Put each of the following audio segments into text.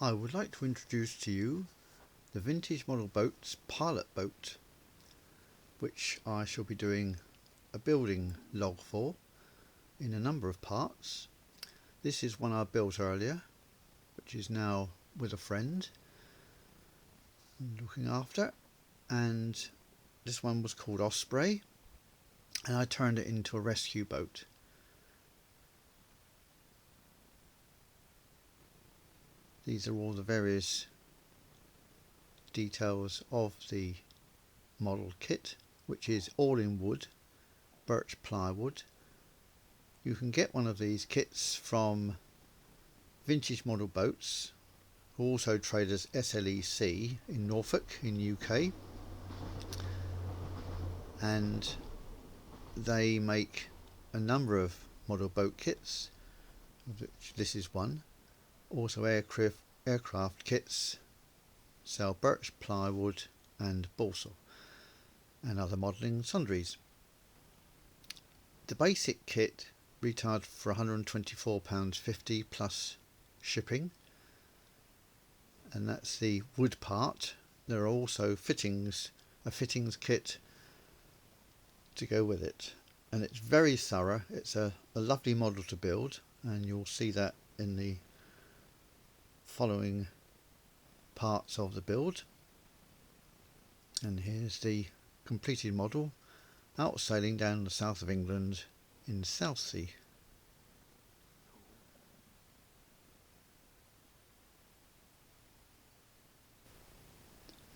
I would like to introduce to you the Vintage Model Boats pilot boat, which I shall be doing a building log for in a number of parts. This is one I built earlier, which is now with a friend looking after, and this one was called Osprey, and I turned it into a rescue boat. These are all the various details of the model kit, which is all in wood, birch plywood. You can get one of these kits from Vintage Model Boats, who also trade as SLEC in Norfolk in UK, and they make a number of model boat kits, of which this is one. Also aircraft kits, sell birch plywood and balsa and other modelling sundries. The basic kit retailed for £124.50 plus shipping, and that's the wood part. There are also a fittings kit to go with it, and it's very thorough. It's a lovely model to build, and you'll see that in the following parts of the build. And here's the completed model out sailing down the south of England in Southsea.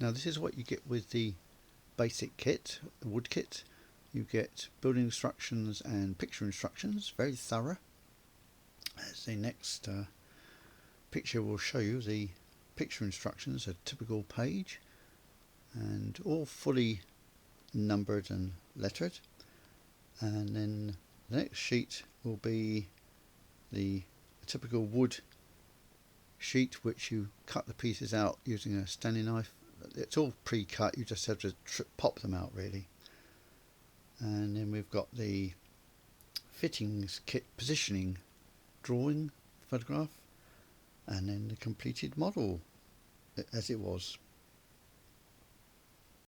Now this is what you get with the basic kit, the wood kit. You get building instructions and picture instructions, very thorough. As the next picture will show you, the picture instructions, a typical page, and all fully numbered and lettered. And then the next sheet will be the typical wood sheet, which you cut the pieces out using a Stanley knife. It's all pre-cut, you just have to pop them out really. And then we've got the fittings kit positioning drawing photograph, and then the completed model as it was.